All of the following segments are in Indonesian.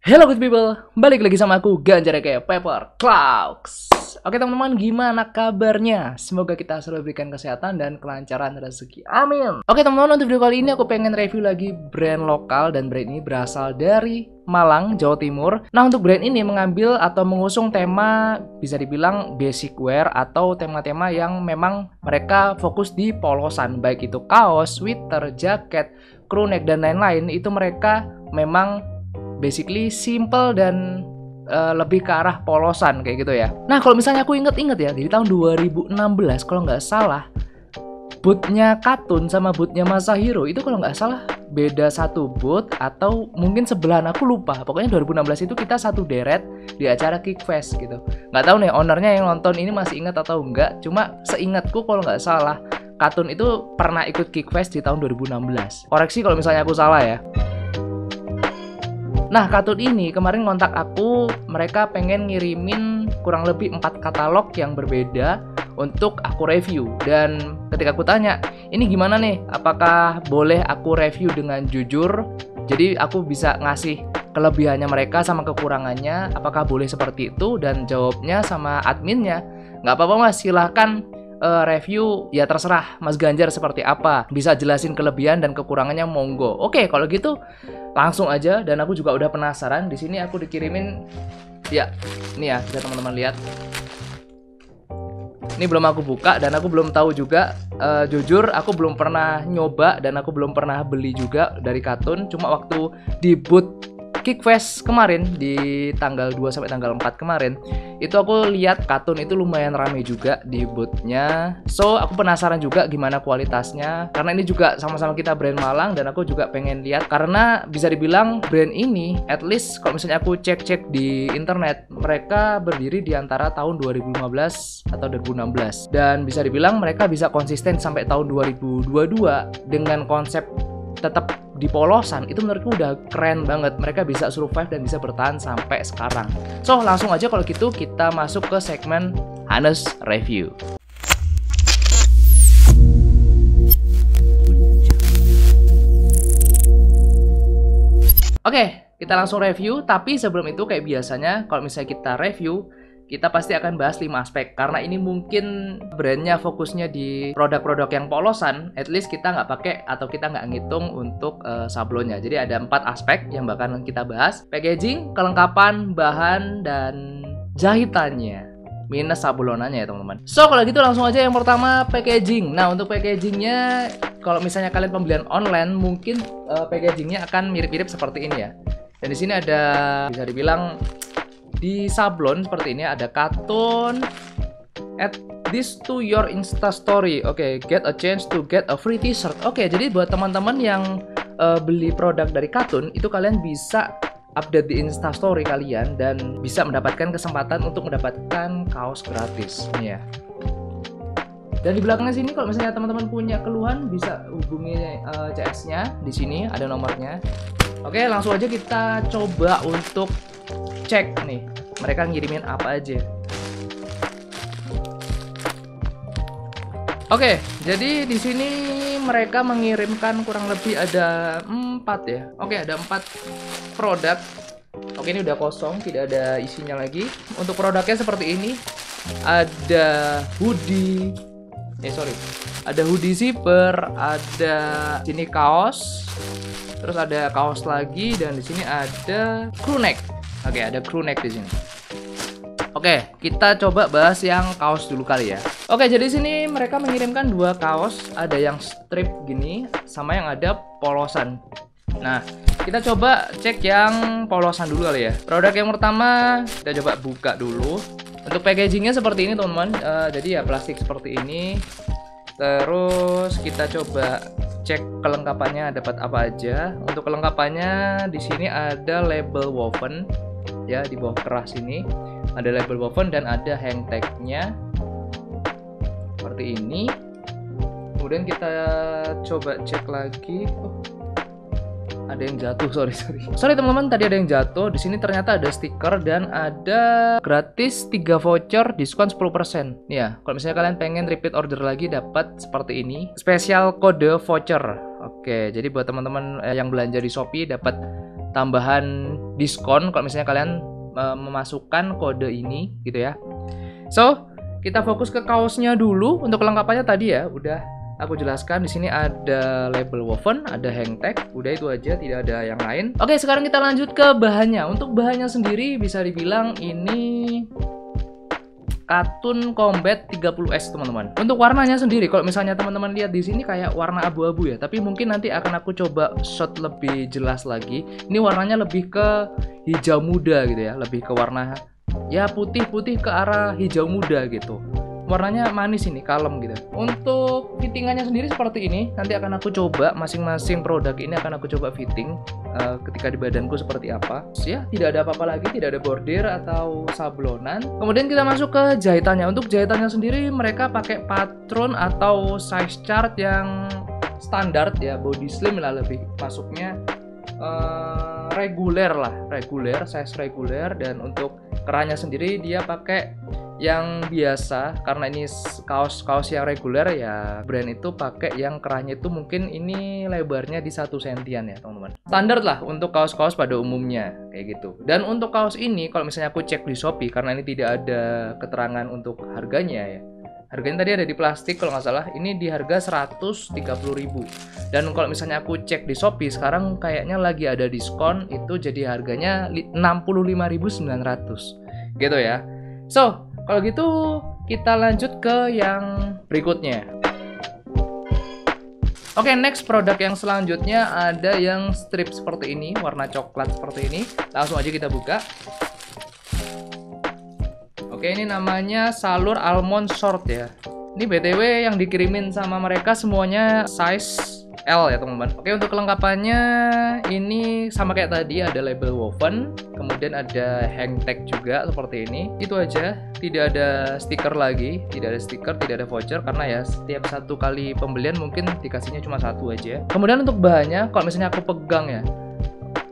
Hello good people, balik lagi sama aku Ganjar kayak Pepper Clouds. Oke teman-teman, gimana kabarnya? Semoga kita selalu berikan kesehatan dan kelancaran rezeki. Amin. Oke teman-teman, untuk video kali ini aku pengen review lagi brand lokal, dan brand ini berasal dari Malang, Jawa Timur. Nah, untuk brand ini mengambil atau mengusung tema bisa dibilang basic wear atau tema-tema yang memang mereka fokus di polosan, baik itu kaos, sweater, jaket, crew neck dan lain-lain. Itu mereka memang basically simple dan lebih ke arah polosan kayak gitu ya. Nah, kalau misalnya aku inget-inget ya, di tahun 2016 kalau nggak salah, bootnya Katun sama bootnya Masahiro itu kalau nggak salah beda satu boot atau mungkin sebelahan, aku lupa. Pokoknya 2016 itu kita satu deret di acara Kickfest gitu. Nggak tahu nih ownernya yang nonton ini masih ingat atau enggak. Cuma seingatku kalau nggak salah Katun itu pernah ikut Kickfest di tahun 2016. Koreksi kalau misalnya aku salah ya. Nah, Katun ini kemarin ngontak aku, mereka pengen ngirimin kurang lebih 4 katalog yang berbeda untuk aku review. Dan ketika aku tanya, ini gimana nih? Apakah boleh aku review dengan jujur? Jadi aku bisa ngasih kelebihannya mereka sama kekurangannya, apakah boleh seperti itu? Dan jawabnya sama adminnya, nggak apa-apa mas, silahkan review, ya terserah Mas Ganjar seperti apa, bisa jelasin kelebihan dan kekurangannya, monggo. Oke, kalau gitu langsung aja. Dan aku juga udah penasaran. Di sini aku dikirimin ya, ini ya, bisa teman-teman lihat. Ini belum aku buka dan aku belum tahu juga. Jujur aku belum pernah nyoba dan aku belum pernah beli juga dari Katun. Cuma waktu di booth Kickfest kemarin di tanggal 2 sampai tanggal 4 kemarin, itu aku lihat Katun itu lumayan rame juga di boothnya. So aku penasaran juga gimana kualitasnya, karena ini juga sama-sama kita brand Malang dan aku juga pengen lihat. Karena bisa dibilang brand ini, at least kalau misalnya aku cek-cek di internet, mereka berdiri di antara tahun 2015 atau 2016, dan bisa dibilang mereka bisa konsisten sampai tahun 2022 dengan konsep tetap di polosan. Itu menurutku udah keren banget. Mereka bisa survive dan bisa bertahan sampai sekarang. So langsung aja kalau gitu kita masuk ke segmen Hanes Review. Oke, kita langsung review. Tapi sebelum itu kayak biasanya, kalau misalnya kita review, kita pasti akan bahas 5 aspek. Karena ini mungkin brandnya fokusnya di produk-produk yang polosan, at least kita nggak pakai atau kita nggak ngitung untuk sablonnya. Jadi ada 4 aspek yang bakalan kita bahas: packaging, kelengkapan, bahan, dan jahitannya. Minus sablonannya ya teman-teman. So kalau gitu langsung aja yang pertama, packaging. Nah, untuk packagingnya, kalau misalnya kalian pembelian online, mungkin packagingnya akan mirip-mirip seperti ini ya. Dan di sini ada, bisa dibilang di sablon seperti ini, ada Katun, add this to your Insta story. Oke, get a chance to get a free t-shirt. Oke, jadi buat teman-teman yang beli produk dari Katun, itu kalian bisa update di Insta story kalian dan bisa mendapatkan kesempatan untuk mendapatkan kaos gratis. Ini ya. Dan di belakangnya sini, kalau misalnya teman-teman punya keluhan, bisa hubungi CS-nya. Di sini ada nomornya. Oke, langsung aja kita coba untuk cek nih mereka ngirimin apa aja. Oke, jadi di sini mereka mengirimkan kurang lebih ada 4 ya. Oke, ada 4 produk. Oke, ini udah kosong, tidak ada isinya lagi. Untuk produknya seperti ini. Ada hoodie. Ada hoodie zipper, ada sini kaos. Terus ada kaos lagi, dan di sini ada crew neck. Oke, ada crew neck di sini. Oke, kita coba bahas yang kaos dulu kali ya. Oke, jadi sini mereka mengirimkan 2 kaos, ada yang strip gini sama yang ada polosan. Nah, kita coba cek yang polosan dulu kali ya. Produk yang pertama kita coba buka dulu. Untuk packagingnya seperti ini teman-teman. Jadi ya plastik seperti ini. Terus kita coba cek kelengkapannya dapat apa aja. Untuk kelengkapannya di sini ada label woven. Ya, di bawah keras ini ada label woven dan ada hang tag-nya seperti ini. Kemudian kita coba cek lagi. Ada yang jatuh, sorry teman-teman, tadi ada yang jatuh. Di sini ternyata ada stiker dan ada gratis 3 voucher diskon 10%. Ya, kalau misalnya kalian pengen repeat order lagi, dapat seperti ini, spesial kode voucher. Oke, jadi buat teman-teman yang belanja di Shopee dapat tambahan diskon kalau misalnya kalian memasukkan kode ini gitu ya. So, kita fokus ke kaosnya dulu. Untuk kelengkapannya tadi ya udah aku jelaskan. Di sini ada label woven, ada hang tag, udah itu aja, tidak ada yang lain. Oke, sekarang kita lanjut ke bahannya. Untuk bahannya sendiri bisa dibilang ini Katun Combat 30S teman-teman. Untuk warnanya sendiri, kalau misalnya teman-teman lihat di sini kayak warna abu-abu ya, tapi mungkin nanti akan aku coba shot lebih jelas lagi. Ini warnanya lebih ke hijau muda gitu ya, lebih ke warna ya putih-putih ke arah hijau muda gitu. Warnanya manis ini, kalem gitu. Untuk fittingannya sendiri seperti ini. Nanti akan aku coba masing-masing produk ini akan aku coba fitting ketika di badanku seperti apa. Ya, tidak ada apa-apa lagi, tidak ada bordir atau sablonan. Kemudian kita masuk ke jahitannya. Untuk jahitannya sendiri mereka pakai patron atau size chart yang standar ya, body slim lah lebih masuknya. Reguler lah, size reguler. Dan untuk kerahnya sendiri dia pakai yang biasa, karena ini kaos yang reguler ya, brand itu pakai yang kerahnya itu mungkin ini lebarnya di 1 sentian ya teman-teman. Standar lah untuk kaos-kaos pada umumnya kayak gitu. Dan untuk kaos ini kalau misalnya aku cek di Shopee, karena ini tidak ada keterangan untuk harganya ya. Harganya tadi ada di plastik kalau nggak salah, ini di harga 130.000. Dan kalau misalnya aku cek di Shopee sekarang kayaknya lagi ada diskon, itu jadi harganya 65.900 gitu ya. So, kalau gitu kita lanjut ke yang berikutnya. Oke, next produk yang selanjutnya ada yang strip seperti ini, warna coklat seperti ini. Langsung aja kita buka. Oke, ini namanya Salur Almond Short ya. Ini BTW yang dikirimin sama mereka semuanya size L ya teman-teman. Oke, untuk kelengkapannya ini sama kayak tadi, ada label woven, kemudian ada hang tag juga seperti ini. Itu aja, tidak ada stiker lagi, tidak ada stiker, tidak ada voucher, karena ya setiap satu kali pembelian mungkin dikasihnya cuma satu aja. Kemudian untuk bahannya, kalau misalnya aku pegang ya,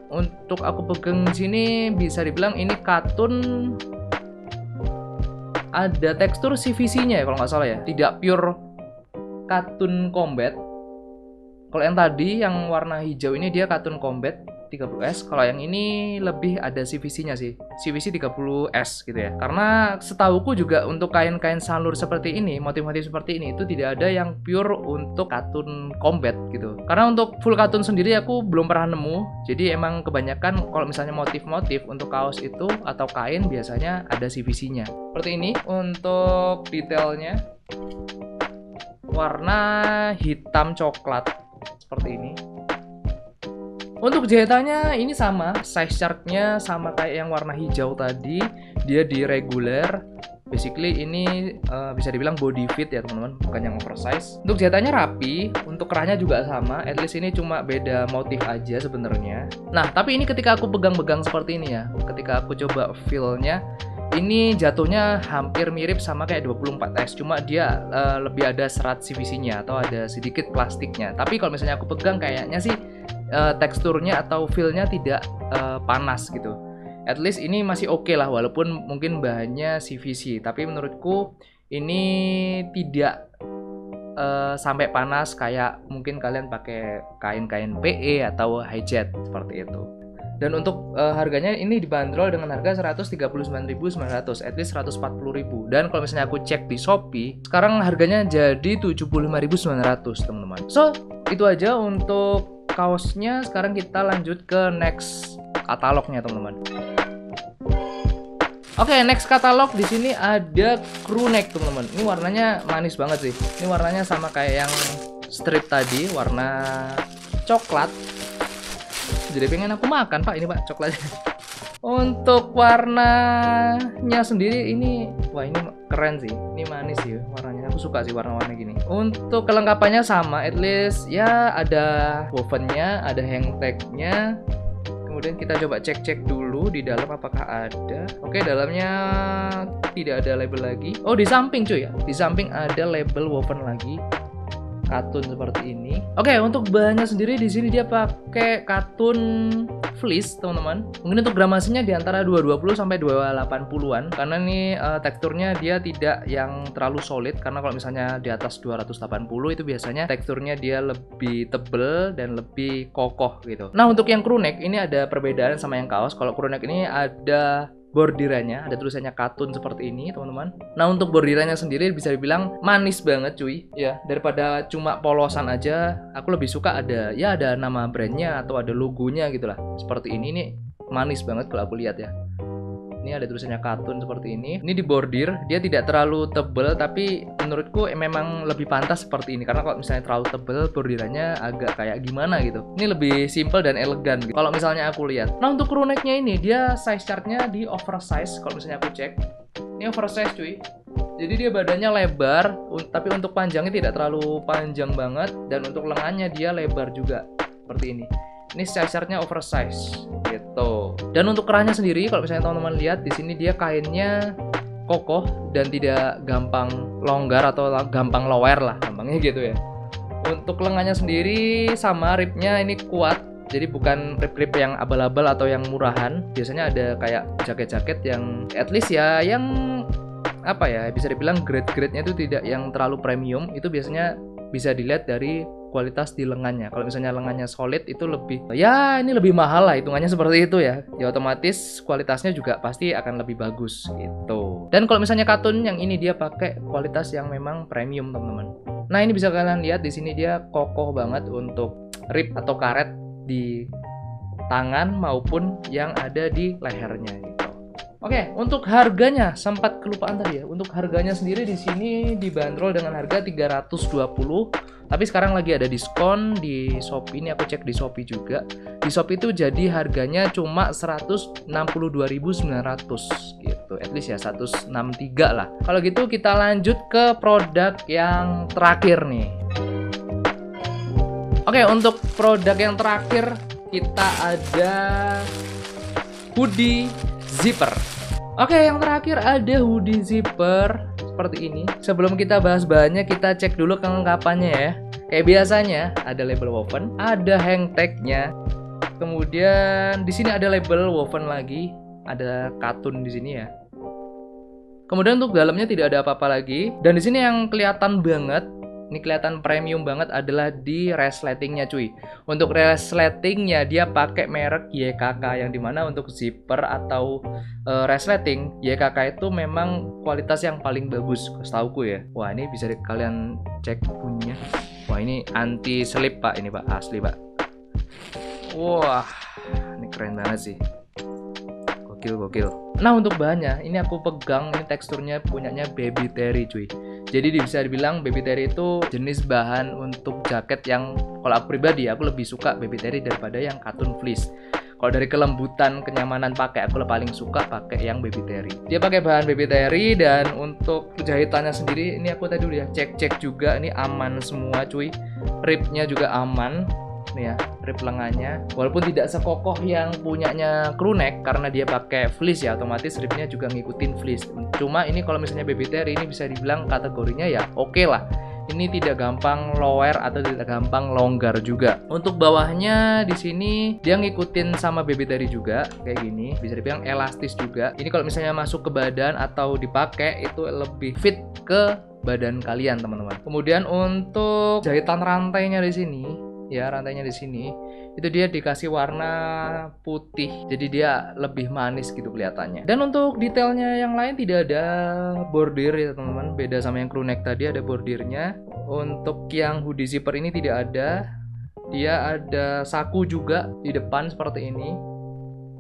untuk aku pegang di sini bisa dibilang ini katun, ada tekstur CVC-nya ya kalau nggak salah ya, tidak pure Katun Combat. Kalau yang tadi yang warna hijau ini dia Katun Combat 30S. Kalau yang ini lebih ada CVC-nya sih, CVC 30S gitu ya. Karena setauku juga untuk kain-kain salur seperti ini, motif-motif seperti ini itu tidak ada yang pure untuk Katun Combat gitu. Karena untuk full katun sendiri aku belum pernah nemu. Jadi emang kebanyakan kalau misalnya motif-motif untuk kaos itu atau kain biasanya ada CVC-nya. Seperti ini untuk detailnya, warna hitam coklat seperti ini. Untuk jahitannya ini sama, size chart-nya sama kayak yang warna hijau tadi, dia di reguler. Basically ini bisa dibilang body fit ya teman-teman, bukan yang oversize. Untuk jahitannya rapi, untuk kerahnya juga sama, at least ini cuma beda motif aja sebenarnya. Nah, tapi ini ketika aku pegang-pegang seperti ini ya, ketika aku coba feel-nya, ini jatuhnya hampir mirip sama kayak 24S, cuma dia lebih ada serat CVC-nya atau ada sedikit plastiknya. Tapi kalau misalnya aku pegang kayaknya sih teksturnya atau feel-nya tidak panas gitu. At least ini masih oke lah, walaupun mungkin bahannya CVC. Tapi menurutku ini tidak sampai panas kayak mungkin kalian pakai kain-kain PE atau hijet seperti itu. Dan untuk harganya ini dibanderol dengan harga 139.900, at least 140.000. Dan kalau misalnya aku cek di Shopee, sekarang harganya jadi 75.900 teman-teman. So, itu aja untuk kaosnya. Sekarang kita lanjut ke next katalognya teman-teman. Oke, next katalog di sini ada crew neck teman-teman. Ini warnanya manis banget sih. Ini warnanya sama kayak yang strip tadi, warna coklat. Jadi pengen aku makan pak ini pak coklatnya. Untuk warnanya sendiri ini, wah ini keren sih, ini manis sih warnanya, aku suka sih warna-warna gini. Untuk kelengkapannya sama, at least ya ada wovennya, ada hang tagnya. Kemudian kita coba cek-cek dulu di dalam apakah ada. Oke, dalamnya tidak ada label lagi. Oh, di samping cuy ya, di samping ada label woven lagi. katun seperti ini. Oke, untuk bahannya sendiri di sini dia pakai katun fleece, teman-teman. Mungkin untuk gramasinya di antara 220 sampai 280-an karena ini teksturnya dia tidak yang terlalu solid, karena kalau misalnya di atas 280 itu biasanya teksturnya dia lebih tebel dan lebih kokoh gitu. Nah, untuk yang crew neck ini ada perbedaan sama yang kaos. Kalau crew neck ini ada bordirannya, ada tulisannya katun seperti ini, teman-teman. Nah, untuk bordirannya sendiri bisa dibilang manis banget, cuy. Ya, daripada cuma polosan aja, aku lebih suka ada nama brandnya atau ada logonya gitu lah. Seperti ini nih, manis banget kalau aku lihat ya. Ini ada tulisannya katun seperti ini. Ini di bordir, dia tidak terlalu tebel, tapi menurutku memang lebih pantas seperti ini. Karena kalau misalnya terlalu tebel, bordirannya agak kayak gimana gitu. Ini lebih simple dan elegan gitu, kalau misalnya aku lihat. Nah, untuk crew necknya ini, dia size chartnya di oversize. Kalau misalnya aku cek, ini oversize, cuy. Jadi dia badannya lebar, tapi untuk panjangnya tidak terlalu panjang banget. Dan untuk lengannya dia lebar juga, seperti ini. Ini size chartnya oversize gitu. Dan untuk kerahnya sendiri, kalau misalnya teman-teman lihat di sini dia kainnya kokoh dan tidak gampang longgar atau gampang lower lah, gampangnya gitu ya. Untuk lengannya sendiri sama, ribnya ini kuat. Jadi bukan rib-rib yang abal-abal atau yang murahan. Biasanya ada kayak jaket-jaket yang at least ya yang apa ya, bisa dibilang grade-grade-nya itu tidak yang terlalu premium. Itu biasanya bisa dilihat dari kualitas di lengannya. Kalau misalnya lengannya solid itu lebih, ya ini lebih mahal lah hitungannya seperti itu ya. Ya otomatis kualitasnya juga pasti akan lebih bagus gitu. Dan kalau misalnya katun yang ini dia pakai kualitas yang memang premium, teman-teman. Nah, ini bisa kalian lihat di sini dia kokoh banget untuk rib atau karet di tangan maupun yang ada di lehernya gitu. Oke, untuk harganya sempat kelupaan tadi ya. Untuk harganya sendiri di sini dibanderol dengan harga 320. Tapi sekarang lagi ada diskon di Shopee. Ini aku cek di Shopee juga. Di Shopee itu jadi harganya cuma 162.900 gitu. At least ya 163 lah. Kalau gitu kita lanjut ke produk yang terakhir nih. Oke, untuk produk yang terakhir kita ada hoodie zipper. Oke, yang terakhir ada hoodie zipper seperti ini. Sebelum kita bahas bahannya, kita cek dulu kelengkapannya ya. Kayak biasanya ada label woven, ada hang tag-nya. Kemudian di sini ada label woven lagi, ada katun di sini ya. Kemudian untuk dalamnya tidak ada apa-apa lagi. Dan di sini yang kelihatan banget, ini kelihatan premium banget adalah di resletingnya, cuy. Untuk resletingnya dia pakai merek YKK, yang dimana untuk zipper atau resleting YKK itu memang kualitas yang paling bagus, setauku ya. Wah, ini bisa kalian cek bunyinya. Wah, ini anti slip pak, ini pak, asli pak. Wah, ini keren banget sih. Gokil. Nah, untuk bahannya ini aku pegang, ini teksturnya punyanya Baby Terry, cuy. Jadi bisa dibilang Baby Terry itu jenis bahan untuk jaket yang kalau aku pribadi aku lebih suka Baby Terry daripada yang katun fleece. Kalau dari kelembutan, kenyamanan pakai, aku paling suka pakai yang Baby Terry. Dia pakai bahan Baby Terry, dan untuk jahitannya sendiri ini aku tadi udah cek juga, ini aman semua, cuy. Ribnya juga aman. Nih ya, rib lengannya walaupun tidak sekokoh yang punyanya crew neck karena dia pakai fleece ya, otomatis ribnya juga ngikutin fleece. Cuma ini kalau misalnya Baby Terry ini bisa dibilang kategorinya ya oke lah. Ini tidak gampang lower atau tidak gampang longgar juga. Untuk bawahnya di sini dia ngikutin sama Baby Terry juga kayak gini, bisa dibilang elastis juga. Ini kalau misalnya masuk ke badan atau dipakai itu lebih fit ke badan kalian, teman-teman. Kemudian untuk jahitan rantainya di sini, ya rantainya di sini itu dia dikasih warna putih, jadi dia lebih manis gitu kelihatannya. Dan untuk detailnya yang lain tidak ada bordir ya teman-teman, beda sama yang crew neck tadi ada bordirnya. Untuk yang hoodie zipper ini tidak ada, dia ada saku juga di depan seperti ini,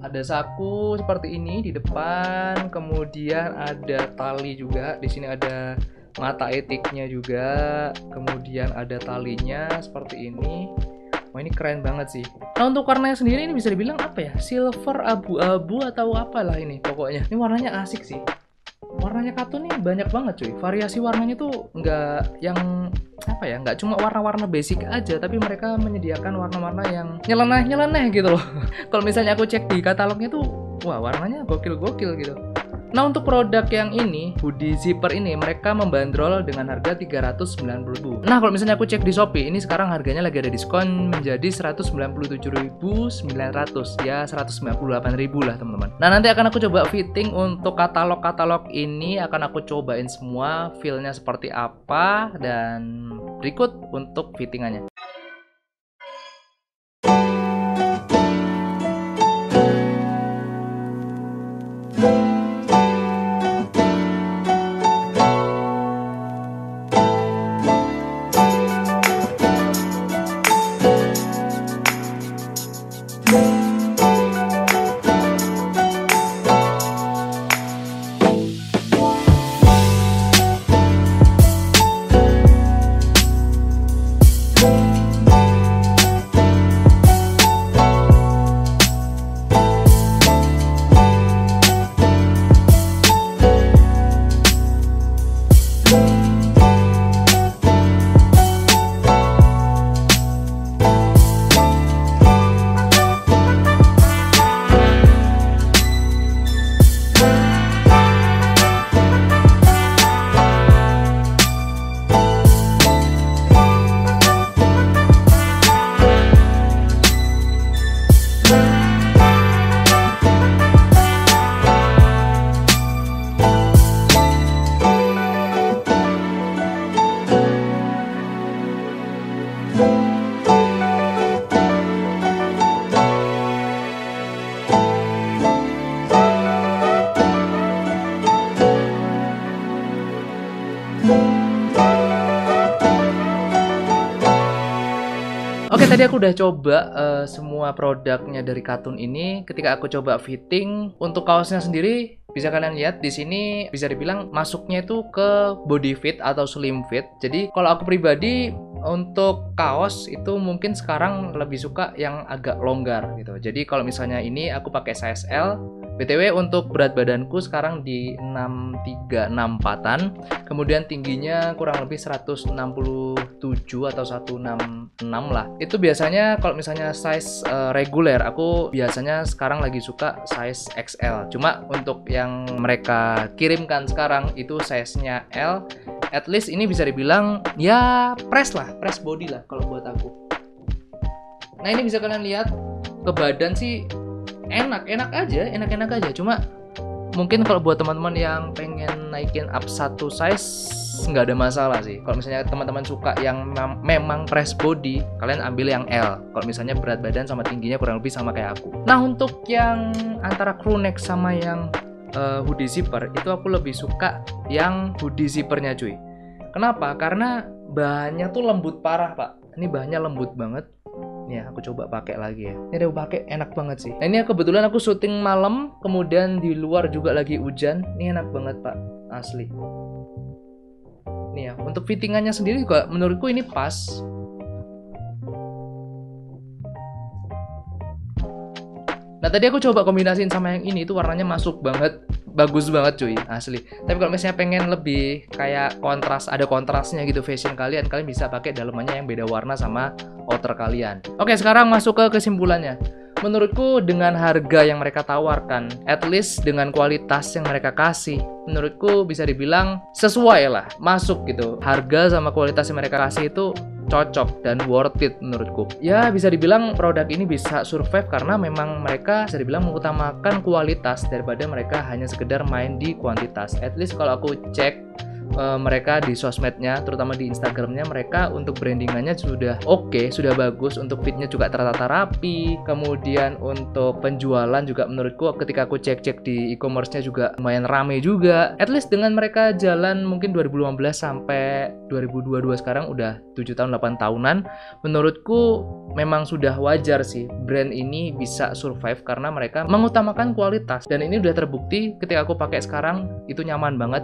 ada saku seperti ini di depan, kemudian ada tali juga di sini, ada mata etiknya juga, kemudian ada talinya seperti ini. Wah, ini keren banget sih. Nah, untuk warnanya sendiri ini bisa dibilang apa ya, silver abu-abu atau apalah ini pokoknya. Ini warnanya asik sih. Warnanya katun nih banyak banget cuy. Variasi warnanya tuh nggak yang apa ya, nggak cuma warna-warna basic aja, tapi mereka menyediakan warna-warna yang nyeleneh gitu loh. Kalau misalnya aku cek di katalognya tuh, wah warnanya gokil-gokil gitu. Nah, untuk produk yang ini, hoodie zipper ini, mereka membandrol dengan harga 390.000. Nah, kalau misalnya aku cek di Shopee, ini sekarang harganya lagi ada diskon menjadi 197.900, ya 198.000 lah teman-teman. Nah, nanti akan aku coba fitting untuk katalog-katalog ini, akan aku cobain semua feel-nya seperti apa, dan berikut untuk fittingannya. Oke, tadi aku udah coba semua produknya dari Katun ini. Ketika aku coba fitting untuk kaosnya sendiri, bisa kalian lihat di sini bisa dibilang masuknya itu ke body fit atau slim fit. Jadi kalau aku pribadi untuk kaos itu mungkin sekarang lebih suka yang agak longgar gitu. Jadi kalau misalnya ini aku pakai size L. BTW untuk berat badanku sekarang di 6364-an. Kemudian tingginya kurang lebih 167 atau 166 lah. Itu biasanya kalau misalnya size reguler, aku biasanya sekarang lagi suka size XL. Cuma untuk yang mereka kirimkan sekarang itu size-nya L. At least ini bisa dibilang ya press body lah kalau buat aku. Nah, ini bisa kalian lihat ke badan sih enak aja. Cuma mungkin kalau buat teman-teman yang pengen naikin up satu size nggak ada masalah sih. Kalau misalnya teman-teman suka yang memang press body, kalian ambil yang L. Kalau misalnya berat badan sama tingginya kurang lebih sama kayak aku. Nah, untuk yang antara crew neck sama yang hoodie zipper, itu aku lebih suka yang hoodie zippernya cuy. Kenapa? Karena bahannya tuh lembut parah pak. Ini bahannya lembut banget. Nih aku coba pakai lagi ya. Ini aku pakai enak banget sih. Nah, ini kebetulan aku syuting malam, kemudian di luar juga lagi hujan. Ini enak banget pak, asli. Nih ya, untuk fittingannya sendiri juga menurutku ini pas. Nah, tadi aku coba kombinasiin sama yang ini, itu warnanya masuk banget, bagus banget cuy, asli. Tapi kalau misalnya pengen lebih kayak kontras, ada kontrasnya gitu fashion kalian bisa pakai dalamannya yang beda warna sama outer kalian. Oke, sekarang masuk ke kesimpulannya. Menurutku dengan harga yang mereka tawarkan, at least dengan kualitas yang mereka kasih, menurutku bisa dibilang sesuai lah, masuk gitu. Harga sama kualitas yang mereka kasih itu cocok dan worth it menurutku. Ya bisa dibilang produk ini bisa survive karena memang mereka bisa dibilang mengutamakan kualitas daripada mereka hanya sekedar main di kuantitas. At least kalau aku cek mereka di sosmednya, terutama di Instagramnya, mereka untuk brandingannya sudah oke, sudah bagus, untuk fitnya juga tertata rapi. Kemudian untuk penjualan juga menurutku ketika aku cek-cek di e-commerce-nya juga lumayan rame juga. At least dengan mereka jalan mungkin 2015 sampai 2022 sekarang udah 7 tahun 8 tahunan, menurutku memang sudah wajar sih brand ini bisa survive karena mereka mengutamakan kualitas, dan ini udah terbukti ketika aku pakai sekarang itu nyaman banget.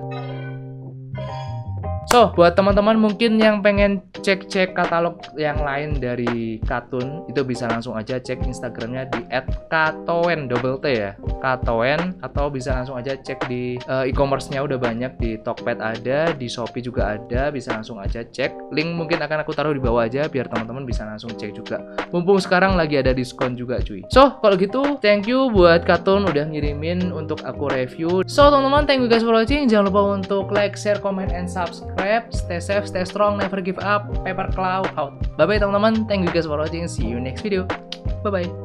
So, buat teman-teman mungkin yang pengen cek-cek katalog yang lain dari Katun, itu bisa langsung aja cek Instagramnya di @katoen double T ya, Katoen, atau bisa langsung aja cek di e-commerce-nya, udah banyak di Tokped ada, di Shopee juga ada, bisa langsung aja cek. Link mungkin akan aku taruh di bawah aja biar teman-teman bisa langsung cek juga. Mumpung sekarang lagi ada diskon juga cuy. So, kalau gitu thank you buat Katun udah ngirimin untuk aku review. So, teman-teman, thank you guys for watching. Jangan lupa untuk like, share, comment, and subscribe. Stay safe, stay strong, never give up. Paper Claw out. Bye bye teman-teman. Thank you guys for watching. See you next video. Bye bye.